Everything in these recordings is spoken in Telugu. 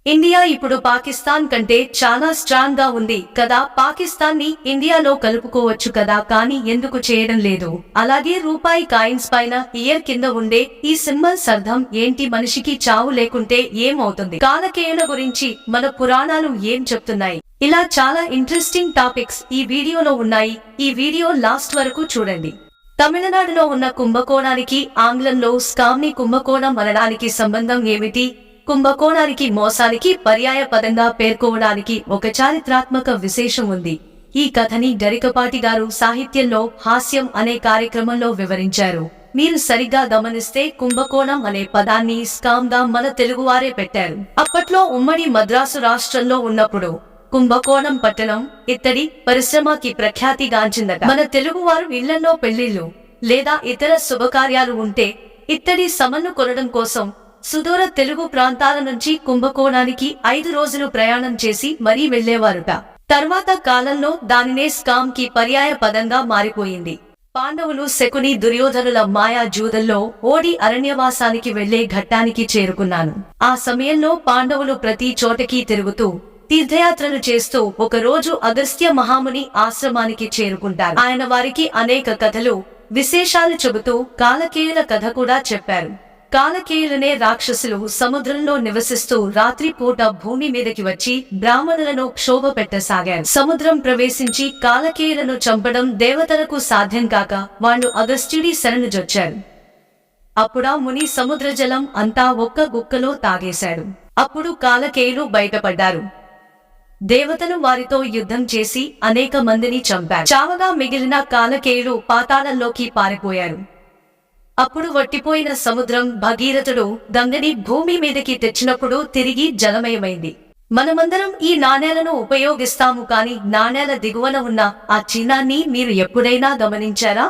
ఇండియా ఇప్పుడు పాకిస్తాన్ కంటే చాలా స్ట్రాంగ్ గా ఉంది కదా. పాకిస్తాన్ ని ఇండియాలో కలుపుకోవచ్చు కదా, కానీ ఎందుకు చేయడం లేదు? అలాగే రూపాయి కాయిన్స్ పైన ఇయర్ కింద ఉండే ఈ సింబల్స్ అర్థం ఏంటి? మనిషికి చావు లేకుంటే ఏమవుతుంది? కాలకేయుల గురించి మన పురాణాలు ఏం చెప్తున్నాయి? ఇలా చాలా ఇంట్రెస్టింగ్ టాపిక్స్ ఈ వీడియోలో ఉన్నాయి. ఈ వీడియో లాస్ట్ వరకు చూడండి. తమిళనాడులో ఉన్న కుంభకోణానికి ఆంగ్లంలో స్కామ్ ని కుంభకోణం అనడానికి సంబంధం ఏమిటి? కుంభకోణానికి మోసానికి పర్యాయ పదంగా పేర్కోవడానికి ఒక చారిత్రాత్మక విశేషం ఉంది. ఈ కథని గరికపాటి గారు సాహిత్యంలో హాస్యం అనే కార్యక్రమంలో వివరించారు. మీరు సరిగ్గా గమనిస్తే కుంభకోణం అనే పదాన్ని స్కామ్ గా మన తెలుగువారే పెట్టారు. అప్పట్లో ఉమ్మడి మద్రాసు రాష్ట్రంలో ఉన్నప్పుడు కుంభకోణం పట్టణం ఇత్తడి పరిశ్రమకి ప్రఖ్యాతిగాంచిందట. మన తెలుగువారు ఇళ్లలో పెళ్లిళ్లు లేదా ఇతర శుభకార్యాలు ఉంటే ఇత్తడి సమన్ను కొనడం కోసం సుదూర తెలుగు ప్రాంతాల నుంచి కుంభకోణానికి 5 రోజులు ప్రయాణం చేసి మరీ వెళ్లేవారుట. తర్వాత కాలంలో దానినే స్కామ్ కి పర్యాయ పదంగా మారిపోయింది. పాండవులు శకుని దుర్యోధనుల మాయా జూదల్లో ఓడి అరణ్యవాసానికి వెళ్లే ఘట్టానికి చేరుకున్నాను. ఆ సమయంలో పాండవులు ప్రతి చోటకి తిరుగుతూ తీర్థయాత్రలు చేస్తూ ఒకరోజు అగస్త్య మహాముని ఆశ్రమానికి చేరుకుంటారు. ఆయన వారికి అనేక కథలు విశేషాలు చెబుతూ కాలకేయుల కథ కూడా చెప్పారు. కాలకేయులనే రాక్షసులు సముద్రంలో నివసిస్తూ రాత్రిపూట భూమి మీదకి వచ్చి బ్రాహ్మణులను క్షోభ పెట్టసాగారు. సముద్రం ప్రవేశించి కాలకేయులను చంపడం దేవతలకు సాధ్యం కాక వాళ్ళు అగస్త్యుడి శరణుజొచ్చారు. అప్పుడా ముని సముద్ర జలం అంతా ఒక్క గుక్కలో తాగేశాడు. అప్పుడు కాలకేయులు బయటపడ్డారు. దేవతలు వారితో యుద్ధం చేసి అనేక మందిని చంపారు. చావగా మిగిలిన కాలకేయులు పాతాళంలోకి పారిపోయారు. అప్పుడు వట్టిపోయిన సముద్రం భగీరథుడు గంగని భూమి మీదకి తెచ్చినప్పుడు తిరిగి జలమయమైంది. మనమందరం ఈ నాణేలను ఉపయోగిస్తాము, కానీ నాణేల దిగువన ఉన్న ఆ చిహ్నాన్ని మీరు ఎప్పుడైనా గమనించారా?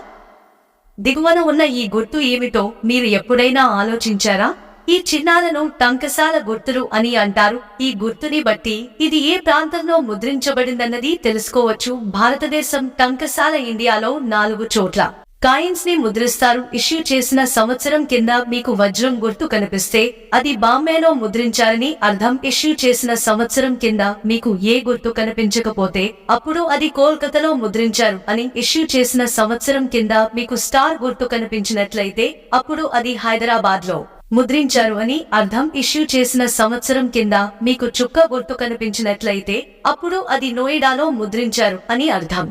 దిగువన ఉన్న ఈ గుర్తు ఏమిటో మీరు ఎప్పుడైనా ఆలోచించారా? ఈ చిహ్నాలను టంకసాల గుర్తులు అని అంటారు. ఈ గుర్తుని బట్టి ఇది ఏ ప్రాంతంలో ముద్రించబడిందన్నది తెలుసుకోవచ్చు. భారతదేశం టంకసాల ఇండియాలో 4 చోట్ల కాయిన్స్ ని ముద్రిస్తారు. ఇష్యూ చేసిన సంవత్సరం కింద మీకు వజ్రం గుర్తు కనిపిస్తే అది బాంబేలో ముద్రించారని అర్థం. ఇష్యూ చేసిన సంవత్సరం కింద మీకు ఏ గుర్తు కనిపించకపోతే అప్పుడు అది కోల్కతాలో ముద్రించారు అని. ఇష్యూ చేసిన సంవత్సరం కింద మీకు స్టార్ గుర్తు కనిపించినట్లయితే అప్పుడు అది హైదరాబాద్ లో ముద్రించారు అని అర్థం. ఇష్యూ చేసిన సంవత్సరం కింద మీకు చుక్క గుర్తు కనిపించినట్లయితే అప్పుడు అది నోయిడాలో ముద్రించారు అని అర్థం.